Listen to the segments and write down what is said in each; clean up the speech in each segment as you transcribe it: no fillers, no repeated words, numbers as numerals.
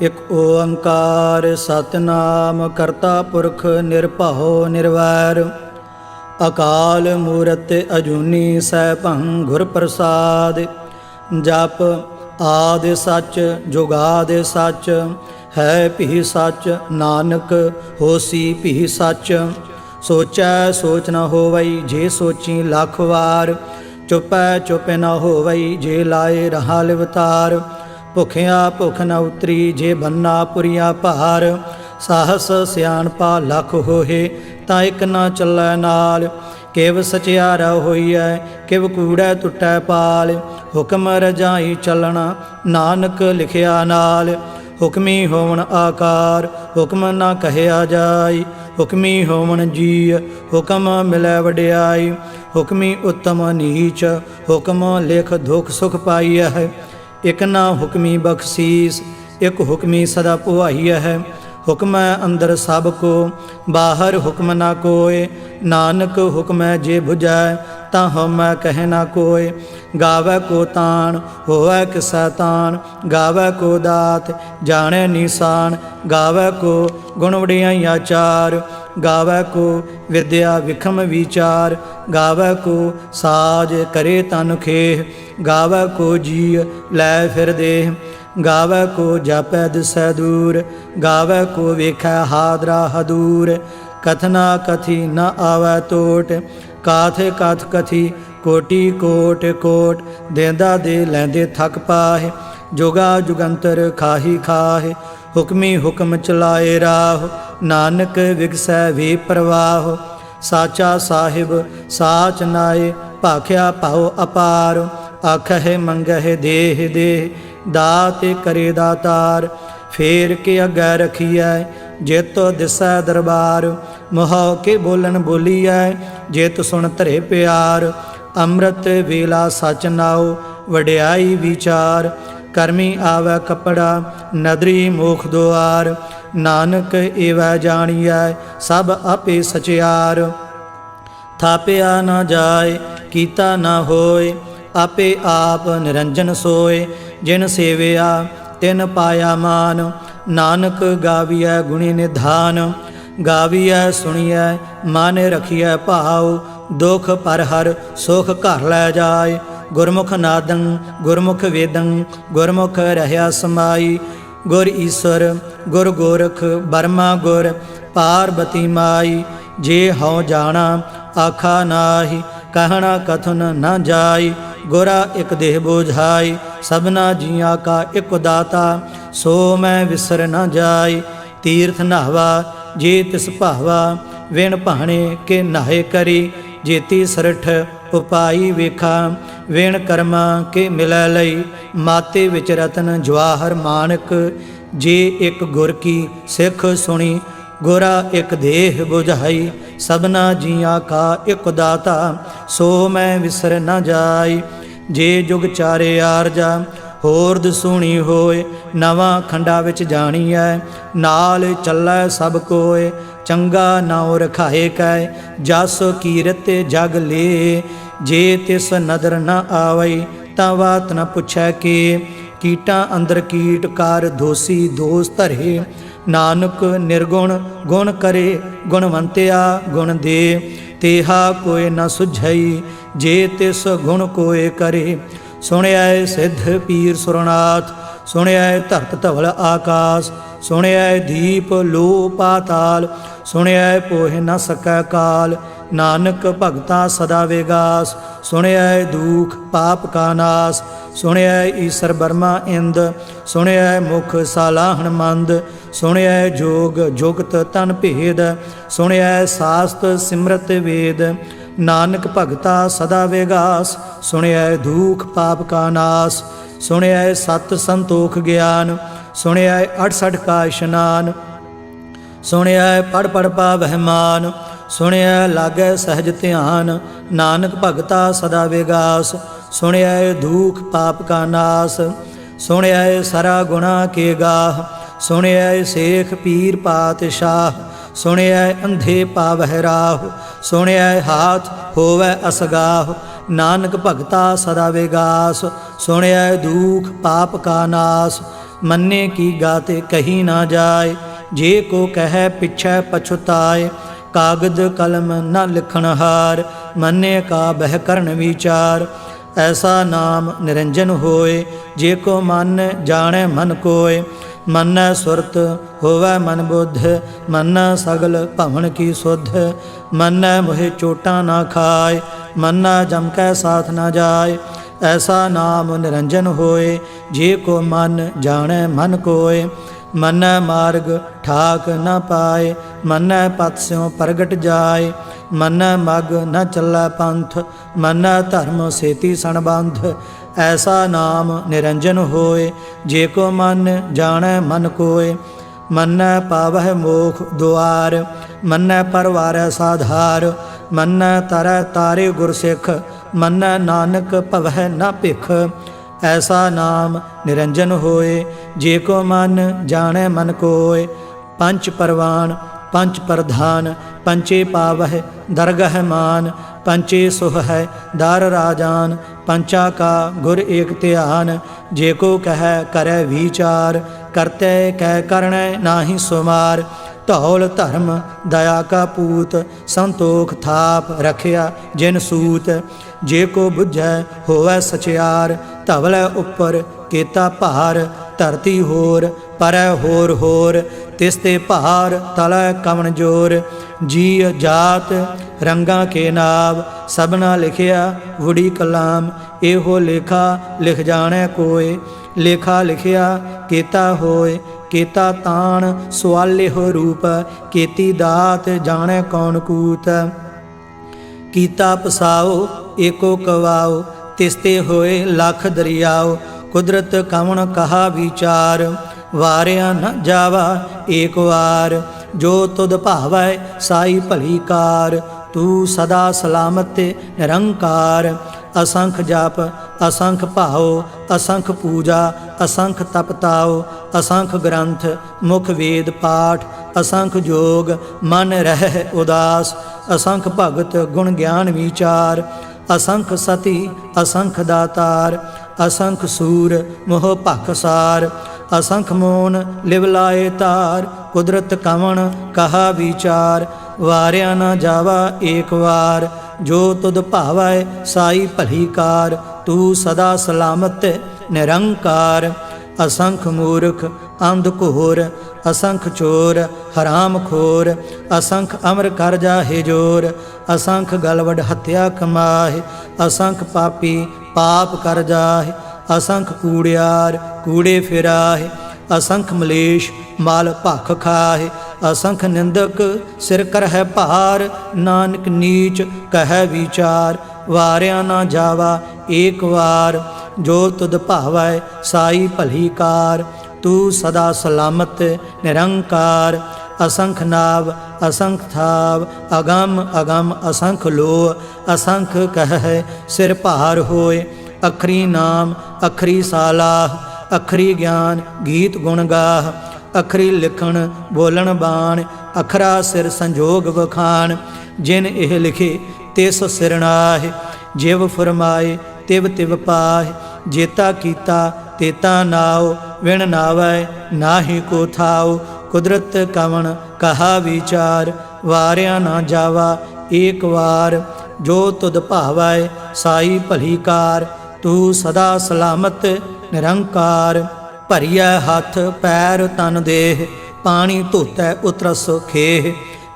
ਇਕ ਓੰਕਾਰ ਸਤਿਨਾਮ ਕਰਤਾ ਪੁਰਖ ਨਿਰਭਉ ਨਿਰਵੈਰ ਅਕਾਲ ਮੂਰਤਿ ਅਜੂਨੀ ਸੈਭੰ ਗੁਰ ਪ੍ਰਸਾਦ। ਜਪ ਆਦਿ ਸੱਚ ਜੁਗਾਦਿ ਸੱਚ ਹੈ ਭੀ ਸੱਚ ਨਾਨਕ ਹੋਸੀ ਭੀ ਸੱਚ। ਸੋਚੈ ਸੋਚ ਨ ਹੋਵਈ ਜੇ ਸੋਚੀ ਲੱਖ ਵਾਰ ਚੁਪੈ ਚੁਪ ਨ ਹੋਵਈ ਜੇ ਲਾਏ ਰਹਾ ਲਿਵਤਾਰ। ਭੁਖਿਆ ਭੁਖ ਨ ਉਤਰੀ ਜੇ ਬੰਨਾ ਪੁਰੀਆ ਭਾਰ ਸਾਹਸ ਸਿਆਣਪਾ ਲੱਖ ਹੋਏ ਤਾਂ ਇੱਕ ਨਾ ਚੱਲੈ ਨਾਲ। ਕਿਵ ਸਚਿਆਰਾ ਹੋਈਐ ਕਿਵ ਕੂੜੈ ਟੁੱਟੈ ਪਾਲ ਹੁਕਮ ਰਜਾਈ ਚੱਲਣਾ ਨਾਨਕ ਲਿਖਿਆ ਨਾਲ। ਹੁਕਮੀ ਹੋਵਣ ਆਕਾਰ ਹੁਕਮ ਨਾ ਕਹਿਆ ਜਾਈ ਹੁਕਮੀ ਹੋਵਣ ਜੀ ਹੁਕਮ ਮਿਲੈ ਵਡਿਆਈ। ਹੁਕਮੀ ਉੱਤਮ ਨੀਚ ਹੁਕਮ ਲਿਖ ਦੁਖ ਸੁਖ ਪਾਈਐ ਹੈ। ਇਕ ਨਾ ਹੁਕਮੀ ਬਖਸ਼ੀਸ ਇਕ ਹੁਕਮੀ ਸਦਾ ਪੁਆਈਐ ਹੈ। ਹੁਕਮੈ ਅੰਦਰ ਸਭ ਕੋ ਬਾਹਰ ਹੁਕਮ ਨਾ ਕੋਇ ਨਾਨਕ ਹੁਕਮੈ ਜੇ ਬੁਝੈ ਤਾਂ ਹਉਮੈ ਕਹਿ ਨਾ ਕੋਇ। ਗਾਵੈ ਕੋ ਤਾਣ ਹੋਵੈ ਕਿਸੈ ਤਾਣ ਗਾਵੈ ਕੋ ਦਾਤ ਜਾਣੈ ਨਿਸ਼ਾਨ। ਗਾਵੈ ਕੋ ਗੁਣ ਵਡਿਆਈਆ ਚਾਰ ਗਾਵੈ ਕੋ ਵਿਦਿਆ ਵਿਖਮ ਵਿਚਾਰ। ਗਾਵੈ ਕੋ ਸਾਜ ਕਰੇ ਤਨ ਖੇਹ ਗਾਵੈ ਕੋ ਜੀ ਲੈ ਫਿਰ ਦੇਹ। ਗਾਵੈ ਕੋ ਜਾਪੈ ਦਿਸੈ ਦੂਰ ਗਾਵੈ ਕੋ ਵੇਖੈ ਹਾਦਰਾ ਹਦੂਰ। ਕਥਨਾ ਕਥੀ ਨ ਆਵੈ ਟੋਟ ਕਾਥ ਕਥ ਕਥੀ ਕੋਟੀ ਕੋਟ ਕੋਟ। ਦੇਂਦਾ ਦੇ ਲੈਂਦੇ ਥਕ ਪਾਹੇ ਜੁਗਾ ਜੁਗੰਤਰ ਖਾਹੀ ਖਾਹੇ। ਹੁਕਮੀ ਹੁਕਮ ਚਲਾਏ ਰਾਹ ਨਾਨਕ ਵਿਗਸੈ ਵੇ ਪ੍ਰਵਾਹ। ਸਾਚਾ ਸਾਹਿਬ ਸਾਚ ਨਾਏ ਭਾਖਿਆ ਭਾਉ ਅਪਾਰ। ਆਖਹਿ ਮੰਗਹਿ ਦੇਹ ਦੇਹ ਦਾਤ ਕਰੇ ਦਾਤਾਰ। ਫੇਰ ਕੇ ਅੱਗੇ ਰਖੀਐ ਜਿਤ ਦਿਸੈ ਦਰਬਾਰ। ਮੋਹ ਕੇ ਬੋਲਣ ਬੋਲੀਐ ਜਿਤ ਸੁਣ ਧਰੇ ਪਿਆਰ। ਅੰਮ੍ਰਿਤ ਵੇਲਾ ਸਚ ਨਾਉ ਵਡਿਆਈ ਵਿਚਾਰ। ਕਰਮੀ ਆਵੈ ਕਪੜਾ ਨਦਰੀ ਮੋਖ ਦੁਆਰ। ਨਾਨਕ ਏਵੈ ਜਾਣੀਐ ਸਭ ਆਪੇ ਸਚਿਆਰ। ਥਾਪਿਆ ਨਾ ਜਾਏ ਕੀਤਾ ਨਾ ਹੋਏ ਆਪੇ ਆਪ ਨਿਰੰਜਨ ਸੋਏ। ਜਿਨ ਸੇਵਿਆ ਤਿਨ ਪਾਇਆ ਮਾਨ ਨਾਨਕ ਗਾਵੀਐ ਗੁਣੀ ਨਿਧਾਨ। ਗਾਵੀਐ ਸੁਣੀਐ ਮਨ ਰਖੀਐ ਭਾਉ ਦੁਖ ਪਰ ਹਰ ਸੁਖ ਘਰ ਲੈ ਜਾਏ। ਗੁਰਮੁਖ ਨਾਦੰ ਗੁਰਮੁਖ ਵੇਦੰ ਗੁਰਮੁਖ ਰਹਿਆ ਸਮਾਈ। ਗੁਰ ਈਸਵਰ ਗੁਰ ਗੋਰਖ ਬਰਮਾ ਗੁਰ ਪਾਰਬਤੀ ਮਾਈ। ਜੇ ਹਉ ਜਾਣਾ ਆਖਾ ਨਾਹੀ ਕਹਿਣਾ ਕਥਨ ਨਾ ਜਾਈ। ਗੁਰਾ ਇਕ ਦੇਹ ਬੋਝਾਈ ਸਭਨਾ ਜੀਆਂ ਕਾ ਇਕ ਦਾਤਾ ਸੋ ਮੈਂ ਵਿਸਰ ਨਾ ਜਾਈ। ਤੀਰਥ ਨਹਾਵਾ ਜੇ ਤਿਸ ਭਾਵਾ ਵਿਣ ਭਾਣੇ ਕੇ ਨਾਹੇ ਕਰੀ। ਜੇਤੀ ਸਰਠ ਉਪਾਈ ਵੇਖਾ ਵਿਣ ਕਰਮਾ ਕੇ ਮਿਲੈ ਲਈ। ਮਾਤੇ ਵਿੱਚ ਰਤਨ ਜਵਾਹਰ ਮਾਨਕ ਜੇ ਇੱਕ ਗੁਰ ਕੀ ਸਿੱਖ ਸੁਣੀ। ਗੁਰਾ ਇਕ ਦੇਹ ਬੁਝਾਈ ਸਭਨਾ ਜੀਆਂ ਕਾ ਇਕ ਦਾਤਾ ਸੋ ਮੈਂ ਵਿਸਰ ਨਾ ਜਾਈ। ਜੇ ਜੁਗ ਚਾਰੇ ਆਰਜਾ ਹੋਰ ਦਸੂਣੀ ਹੋਏ ਨਵਾਂ ਖੰਡਾ ਵਿੱਚ ਜਾਣੀਐ ਨਾਲ ਚੱਲੈ ਸਭ ਕੋਏ। ਚੰਗਾ ਨਾਉ ਰਖਾਏ ਕੈ ਜਸ ਕੀਰਤ ਜਗ ਲੇ। ਜੇ ਤਿਸ ਨਦਰ ਨ ਆਵਈ ਤਾਂ ਬਾਤ ਨ ਪੁੱਛੈ ਕੇ। ਕੀਟਾਂ ਅੰਦਰ ਕੀਟ ਕਰ ਦੋਸੀ ਦੋਸ ਧਰੇ ਨਾਨਕ ਨਿਰਗੁਣ ਗੁਣ ਕਰੇ ਗੁਣਵੰਤਿਆ ਗੁਣ ਦੇ। ਤੇਹਾ ਕੋਇ ਨ ਸੁਝਈ ਜੇ ਤਿਸ ਗੁਣ ਕੋਇ ਕਰੇ। ਸੁਣਿਐ ਸਿੱਧ ਪੀਰ ਸੁਰਨਾਥ ਸੁਣਿਐ ਧਰਤ ਧਵਲ ਆਕਾਸ। ਸੁਣਿਐ ਦੀਪ ਲੋ ਪਾਤਾਲ ਸੁਣਿਐ ਪੋਹਿ ਨ ਸਕੈ ਕਾਲ। ਨਾਨਕ ਭਗਤਾ ਸਦਾ ਵਿਗਾਸ ਸੁਣਿਐ ਦੂਖ ਪਾਪ ਕਾ ਨਾਸ। ਸੁਣਿਐ ਈਸਰ ਬਰਮਾ ਇੰਦ ਸੁਣਿਐ ਮੁਖ ਸਾਲਾਹਣ ਮੰਦ। ਸੁਣਿਐ ਜੋਗ ਜੁਗਤ ਤਨ ਭੇਦ ਸੁਣਿਐ ਸਾਸਤ ਸਿਮਰਤ ਵੇਦ। ਨਾਨਕ ਭਗਤਾ ਸਦਾ ਵਿਗਾਸ ਸੁਣਿਐ ਦੂਖ ਪਾਪ ਕਾ ਨਾਸ। ਸੁਣਿਐ ਸਤ ਸੰਤੋਖ ਗਿਆਨ ਸੁਣਿਐ 68 ਕਾ ਇਸ਼ਨਾਨ। ਸੁਣਿਐ ਪੜ ਪੜ ਪਾਵਹਿ ਮਾਨ ਸੁਣਿਐ ਲਾਗੈ ਸਹਿਜ ਧਿਆਨ। ਨਾਨਕ ਭਗਤਾ ਸਦਾ ਵਿਗਾਸ ਸੁਣਿਐ ਦੂਖ ਪਾਪ ਕਾ ਨਾਸ। ਸੁਣਿਐ ਸਰਾ ਗੁਣਾ ਕੇ ਗਾਹ ਸੁਣਿਐ ਸੇਖ ਪੀਰ ਪਾਤਸ਼ਾਹ। ਸੁਣਿਐ ਅੰਧੇ ਪਾਵਹਿ ਰਾਹ ਸੁਣਿਐ ਹਾਥ ਹੋਵੈ ਅਸਗਾਹ। ਨਾਨਕ ਭਗਤਾ ਸਦਾ ਵਿਗਾਸ ਸੁਣਿਐ ਦੂਖ ਪਾਪ ਕਾ ਨਾਸ। मन्ने की गाते कही ना जाए, जे को कह पिछै पछुताए। कागद कलम न लिखन हार, मन्ने का बह करन विचार। ऐसा नाम निरंजन होए, जे को मन जाने मन कोय। मन्नै सुरत होवै मन बुद्ध, मन्नै सगल भवन की सुध। मन्नै मोहे चोटां ना खाए, मन्नै जम कै साथ न जाए। ऐसा नाम निरंजन होए, जे को मन जाने मन कोय। मन्नै मार्ग ठाक न पाए, मन्नै पथ स्यों प्रगट जाए। मन्नै मग न चलै पंथ, मन्नै धर्म सेती सणबंध। ऐसा नाम निरंजन होए, जे को मन जाने मन कोय। मन्नै पावह मोख दुआर, मन्नै परवारै साधार। मन्नै तरੈ तारे गुरसिख, मन्नै नानक भवै न भिख। ऐसा नाम निरंजन होए, जे को मन जाने मन कोय। पंच परवान पंच प्रधान, पंचे पावह दरगह मान। पंचे सुह है दार राजान, पंचा का गुर एक ध्यान। जे को कह करे विचार, करते कह करने नाहि सुमार। धौल धर्म दया का पूत, संतोख थाप रखिया जिन सूत। जे को बुझै होवै सचियार, धवलै उपर केता भार। धरती होर परै होर होर, तिसते भार तलै कवन जोर। जी जात रंगा के नाव, सबना लिखिया वुड़ी कलाम। एहो लेखा लिख जाने कोय, लेखा लिखिया केता होय। केता ताण सुआले हो रूप, केती दात जाने कौन कूत। कीता पसाओ एको कवाओ, तिसते होए लख दरियाओ। कुदरत कवन कहा विचार, वारिया न जावा एक वार। जो तुद भावै साई भली कार, तू सदा सलामत निरंकार। असंख जाप असंख भाओ, असंख पूजा असंख तपताओ। असंख ग्रंथ मुख वेद पाठ, असंख जोग मन रह उदास। असंख भगत गुण ज्ञान विचार, असंख सती असंख दातार। असंख सूर मोह भखसार, असंख मोन लिवलाए तार। कुदरत कवन कहा विचार, वारिया न जावा एक वार। जो तुद भावै साई भली कार, तू सदा सलामत निरंकार। असंख मूर्ख अंध घोर, असंख चोर हराम खोर। असंख अमर कर जाहे जोर, असंख गलवड हत्या कमाहे। असंख पापी पाप कर जाहे, असंख कूड़ियार कूड़े फिराहे। असंख मलेश माल भख खाहे, असंख निंदक सिर करह भार। नानक नीच कह विचार, वारिया न जावा एक वार। जो तुद भावै साई भली कार, तू सदा सलामत निरंकार। असंख नाव असंख थाव, अगम अगम असंख लोह। असंख कह सिर भार होए, अखरी नाम अखरी सालाह। अखरी ज्ञान गीत गुण गाह, अखरी लिखण बोलन बाण। अखरा सिर संजोग वखान, जिन एह लिखे तिस सिर नाहि। जिव फरमाए तिव तिव पाहि, जेता कीता तेता नाओ। विण नावै नाहि को थाओ, कुदरत कवन कहा विचार। वारिया ना जावा एक वार, जो तुद भावै साई भली कार। तू सदा सलामत निरंकार। भरिया हथ पैर तन देह, पानी धोतै उतरस खेह।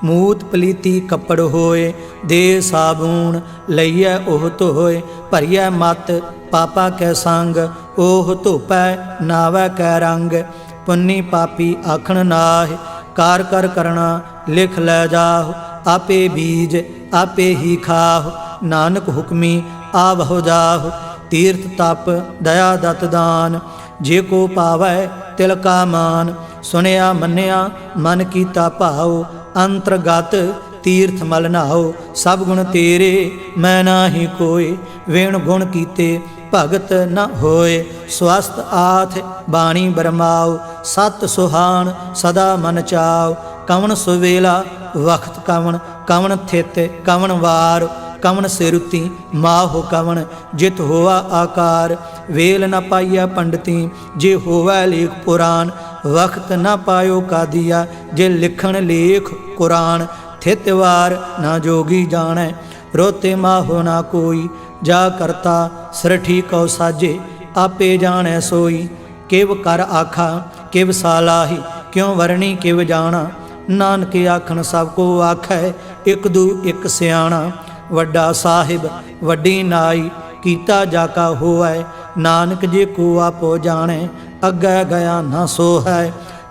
मूत पलीती कपड़ होए, दे साबून लईयै ओह धोए। भरिया मत पापा कै संग, ओह धोपै नावै कै रंग। पुन्नी पापी आखण नाहि, कार कर करना लिख लै जाहु। आपे बीज आपे ही खाहु, नानक हुक्मी आवहो जाहु। तीर्थ तप दया दत दान, जे को पावै तिल का मान। सुनिया मन्निया मन कीता भाओ, अंतरगत तीर्थ मल नहाओ। सब गुण तेरे मैं नाहि कोय, वेण गुण कीते भगत न होए। स्वस्थ आथ बाणी बरमाओ, सत सुहान सदा मन चाओ। कवन सुवेला वक्त कवन, कवन थित कवन वार। कवन सिरुति माहो कवन जित होवा आकार। वेल न पाइया पंडिती जे होवै लेख पुराण। वक्त न पायो का दिया जे लिखण लेख कुरान। थितवार न जोगी जानै रोते माहो ना कोई। जा करता सरठी कौ साजे आपे जानै सोई। किव कर आखा किव सालाही क्यों वरणी किव जाना। नानक आखन सब को आखै एक दू एक सियाणा। वड्डा साहिब वड्डी नाई कीता जाका होवै। नानक जे को आपो जाने अग्गै गया ना सो है।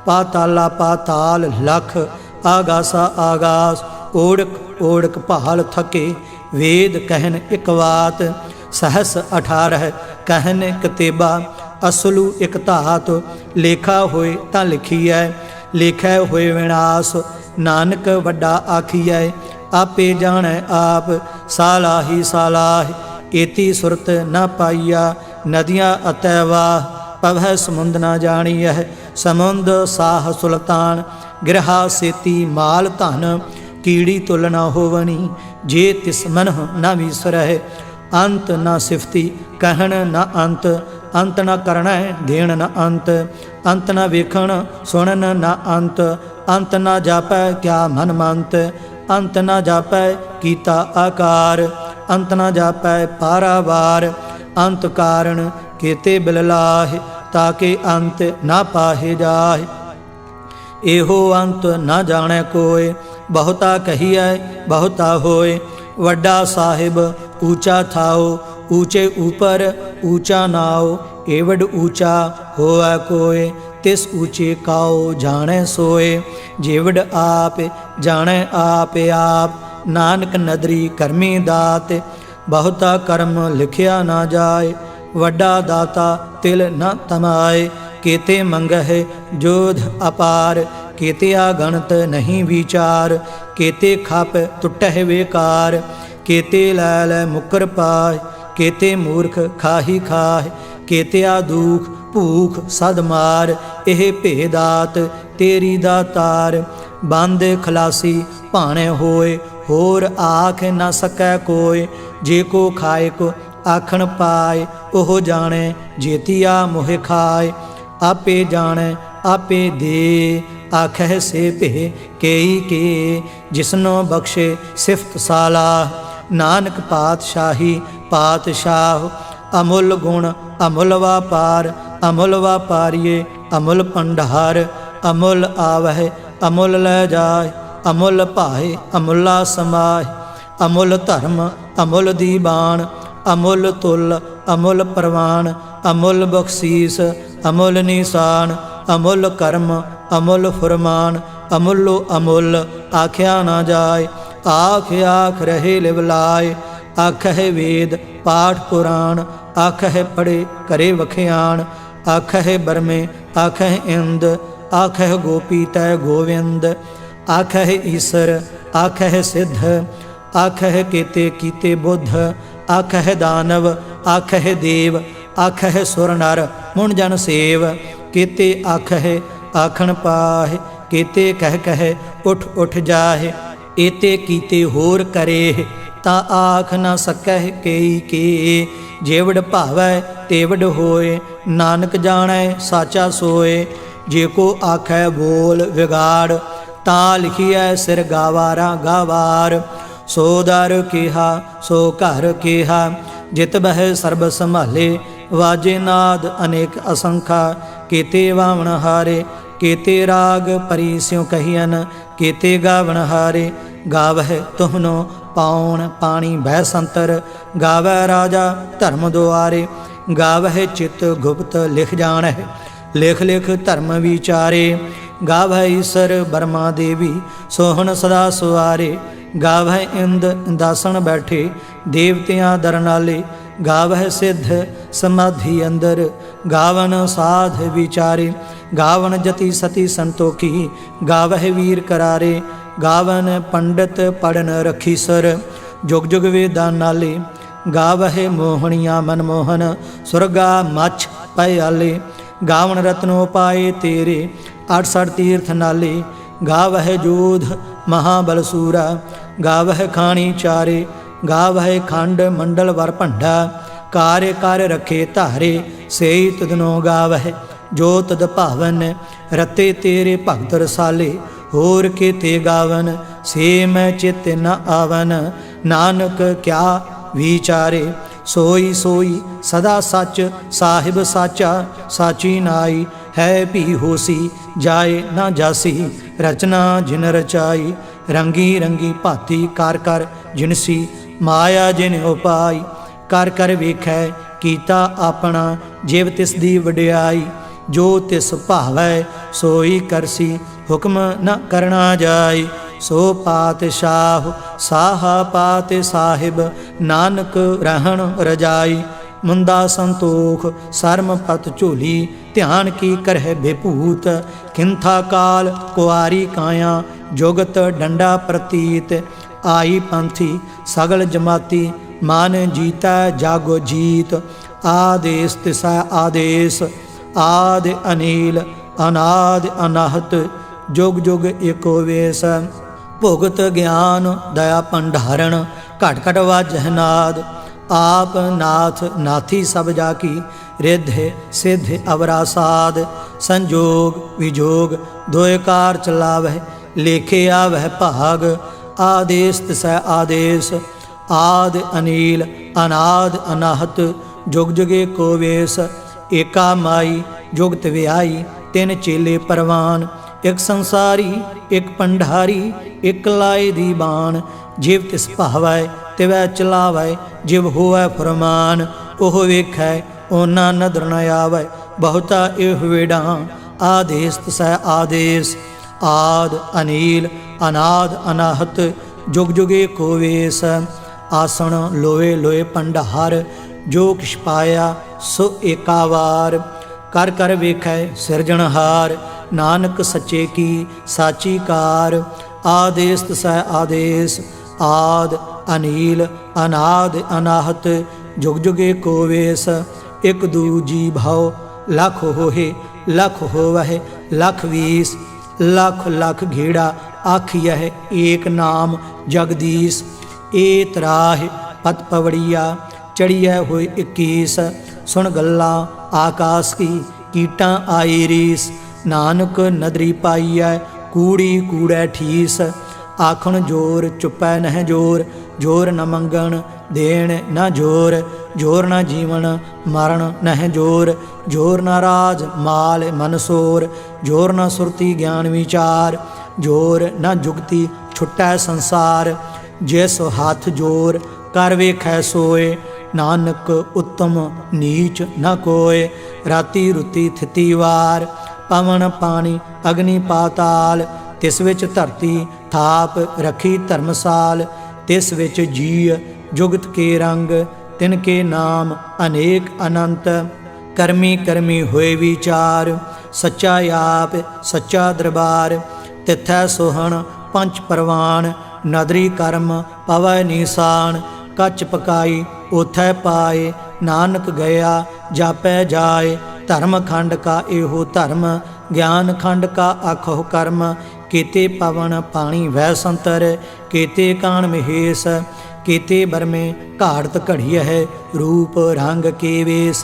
पाताला पाताल लख आगासा आगास। ओढ़क ओढ़क भाल थके वेद कहन एक बात। सहस 18 कहन कतेबा असलू एक धात। लेखा होए तां लिखीਐ लेखै होए विनाश। नानक वड्डा आखीਐ आपे जानै आप। सालाही सालाह एती सुरत न पाइया। नदियाँ अतैवाह पवै समुंद न जानियह। समुंद साह सुल्तान गिरहा सेती माल धन। कीड़ी तुल न होवनी जे तिस मनह न विसरह। अंत न सिफती कहन न अंत। अंत न करना देण न अंत। अंत न वेखण सुनन न अंत। अंत न जापै क्या मन मंत। अंत न जापै कीता आकार। अंत न जापै पारावार। अंत कारण केते बिललाह ताके अंत न पाहे जाहे। एहो अंत न जाने कोय बहुता कहिए बहुता होए। वड्डा साहिब ऊंचा थाओ ऊंचे ऊपर ऊंचा नाओ। एवड ऊंचा होए कोय तिस ऊंचे काओ जाने सोए। जेवड आप जाने आप आप। नानक नदरी करमी दात बहुता कर्म लिखिया ना जाए। वड्डा दाता तिल न तमाए। केते मंगह जोध अपार केते आगणत नहीं विचार। केते खाप टुटह बेकार केते लैल मुकर पाय। केते मूर्ख खाही खाह केते आ दुख भूख सद मार। एह भेदात तेरी दातार। बंद खलासी भाणे होए होर आख न सकै कोय। जे को खाए को आखण पाए ओह जाने जेतिया मोह खाए। आपे जाने आपे दे आखह से भे केई के। जिसनो बख्शे सिफत सालाह नानक पातशाही पातशाह। अमुल गुण अमुल वापार अमुल वापारिये अमुल भंडार। अमुल आवह अमुल लै जाय अमुल भाए अमुला समाय। अमुल धर्म अमुल दीवान अमुल तुल अमुल परवान। अमुल बख्शीस अमुल निशान अमुल कर्म अमुल फुरमान। अमुलो अमुल आख्या ना जाय आख आख रहे लिवलाय। आखह वेद पाठ पुराण आखह पढ़े करे वखियान। आखह बरमे आखह इंद आखह गोपी तय गोविंद। आखह ईसर आखह सिद्ध आखह केते कीते बुद्ध। आखह दानव आखह देव आखह सुर नर मुन जन सेव। केते आखह आखण पाह केते कह कह उठ उठ जाहे। एते कीते होर करे ता आख न सकह केई के। जेवड भावै तेवड होए नानक जानै साचा सोए। जे को आखै बोल विगाड़ ता लिखिए सिर गावारा गावार। सो दर केहा सो घर केहा जित बह सर्ब संभाले। वाजे नाद अनेक असंखा केते वावण हारे। केते राग परी स्यों कहियन केते गावण हारे। गावह तुहनो पाउन पानी बह संतर। गावै राजा धर्म दुआरे। गावह चित गुप्त लिख जानह लिख लिख धर्म विचारे। गावह ईसर बर्मा देवी सोहन सदा सुआरे। गावह इंद दासन बैठे देवतियां दरनाले। गावह सिद्ध समाधि अंदर गावन साध विचारे। गावन जति सती संतोखी गावह वीर करारे। गावन पंडित पढ़न रखी सर जुग जुग वेदा नाले। गावह मोहनिया मनमोहन सुरगा मछ पयाले। गावन रत्नो पाए तेरे 68 तीर्थ नाले। गावह जोध महाबलसूरा गावह खाणी चारे। गावै खंड मंडल वर भंडा, कार्य कर रखे धारे, सेई तुदनो गावै जो तद भावन। रते तेरे भगत रसाले, होर के ते गावन, से मैं चित न आवन। नानक क्या विचारे, सोई सोई सदा सच, साहिब साचा साची नाई। है भी होसी, जाए ना जासी, रचना जिन रचाई। रंगी रंगी भाती कर कर जिनसी, माया जिन उपाई। कर कर वेखै कीता अपना, जिव तिस दी वडियाई। जो तिस भावै सोई करसी, हुक्म न करना जाय। सो पातशाह साहा पात साहिब, नानक रहन रजाई। मुंदा संतोख सरम पत झोली, ध्यान की करह बेभूत। किंथा काल कुआरी काया, जुगत डंडा प्रतीत। आई पंथी सगल जमाती, मान जीता जागो जीत। आदेश तिसै आदेश, आदि अनील अनाद अनाहत। जुग जुग एको वेश, भुगत ज्ञान दया भंडारण। घट घट वाजह नाद, आप नाथ नाथी सब जाकी। रिद्ध सिद्ध अवरा साध, संजोग विजोग दोय कार चलावह। लेखे आवह भाग, आदेश तिसै आदेश। आद अनील अनाद अनाहत, जुग जुगे को वेश। एका माई जुगत व्याई, तिन चेले परवान। एक संसारी एक भंडारी, एक लाए दी बाण। जिव तिस भावै तिवै चलावै, जिव होवै फरमान। ओह वेखै ओना नदर न आवै, बहुता एह वेड़ा। आदेश तिसै आदेश, आद अनील अनाद अनाहत। जुग जुगे को वेश, आसन लोए लोए भंडार। जो किछ पाया सो एका वार, कर कर वेखै सिरजनहार। नानक सच्चे की साची कार। आदेश तिसै आदेश, आद अनील अनाद अनाहत। जुग जुगे को वेश, एक दूजी भाव लख होहे। लख होवह लख वीस, लख लख घेड़ा आखियह। एक नाम जगदीश, ए तराह पत पवड़िया। चढ़िया होए 21, सुन गल्ला आकाश की, कीटां आई रीस। नानक नदरी पाईऐ, कूड़ी कूड़ै ठीस। आखण जोर चुपै नह जोर, जोर न मंगण देण न जोर। जोर न जीवन मरण नह जोर, जोर न राज माल मनसोर। जोर न सुरती ज्ञान विचार, जोर न जुगती छुटै संसार। जिस हाथ जोर कर वेखै सोए, नानक उत्तम नीच न कोय। राती रुती थिती वार, पवन पानी अग्नि पाताल। तिस विच धरती थाप रखी धर्मसाल। तिस विच जीय जुगत के रंग, तिनके नाम अनेक अनंत। करमी करमी होए विचार, सच्चा आप सच्चा दरबार। तिथै सोहन पंच परवान, नदरी कर्म पवै निशान। कच पकाई ओथै पाए, नानक गया जापै जाए। धर्म खंड का एहो धर्म, ज्ञान खंड का आखो कर्म। केते पवन पानी वह संतर, केते कान महेश। केते बरमे घाड़त घड़िय है, रूप रंग के वेश।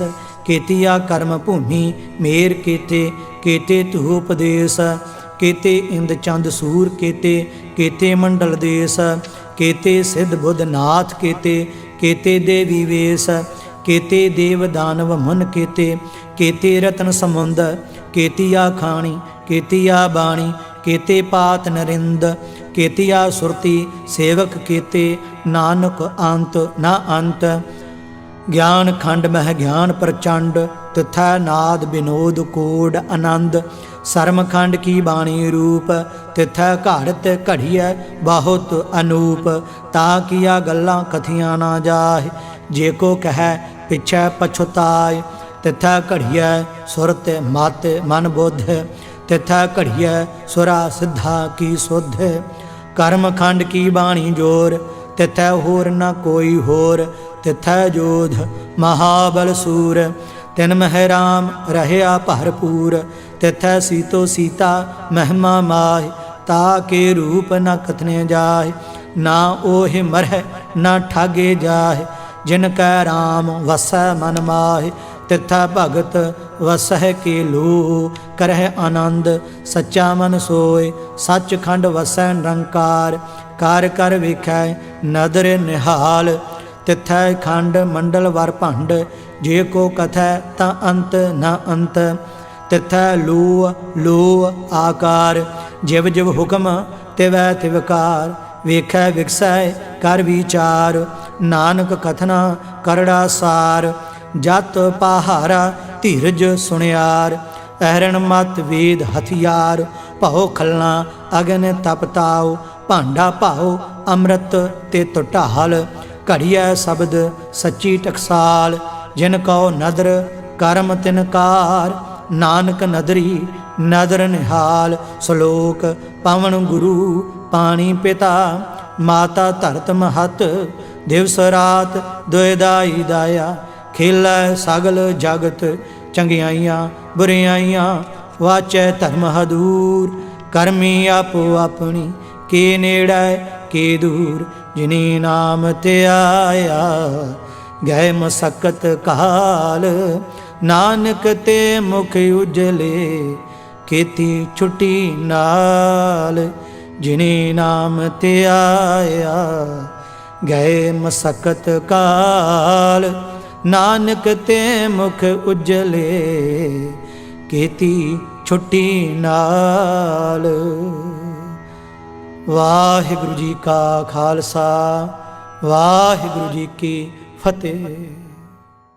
केतिया कर्म भूमि मेर केते, केते धूपदेश। केते इंद चंद सूर केते, केते मंडल देश। केते सिद्ध बुद्ध नाथ केते, केते देवी वेश। केते देव दानव मुन केते, केते रतन समुंद। केतिया खाणी केतिया बाणी, केते पात नरिंद। केतिया सुरती सेवक केते, नानक अंत न अंत। ज्ञान खंड मह ज्ञान प्रचंड, तथा नाद विनोद कोड आनंद। सरम खंड की बाणी रूप, तिथै घाड़त घड़िय बहुत अनूप। ता किया गल्लां कथियां ना जाहि, जे को कह पिछै पछुताय। तिथै घड़िय सुरत मत मन बुद्ध, तिथै घड़िय सुरा सिद्धा की सुध। कर्म खंड की बाणी जोर, तिथै होर न कोई होर। तिथै जोध महाबल सूर, तिन मह राम रहया भरपूर। तिथै सीतो सीता महिमा माहि, ताके रूप न कथने जाहि। ना ओहि मरह ना ठागे जाहे। जिन कै राम वसै मन माहे, तिथै भगत वसह के लो। करह आनंद सच्चा मन सोए, सचखंड वसै निरंकार। कार कर वेखै नदर निहाल, तिथै खंड मंडल वर भंड। जे को कथै ता अंत न अंत, तिथै लो लो आकार। जिव जिव हुक्म तिवै तिवकार, वेखै विकसै कर विचार। नानक कथना करड़ा सार, जत पहारा धीरज सुनियार। अहरण मत वेद हथियार, भाओ खलना अगन तपताओ। भांडा भाओ अमृत ते ढाल, घड़िया शब्द सच्ची टकसाल। जिन कहो नदर कर्म तिनकार, नानक नदरी नदर निहाल। श्लोक पवन गुरु पानी पिता, माता धरत महत। दिवस रात दुयदाई दाया, खेलै सगल जगत। चंगियाइयां बुरियाइयां वाचै धर्म हदूर। करमी आपो अपनी के नेड़ै के दूर। जिनी नाम ते आया गए मसकत काल, नानक ते मुख उजले खेती छुट्टी नाल। जिनी नाम ते आया गए मसकत काल, नानक ते मुख उजले खेती छुट्टी नाल। वाहिगुरु जी का खालसा, वाहिगुरु जी की फतेह।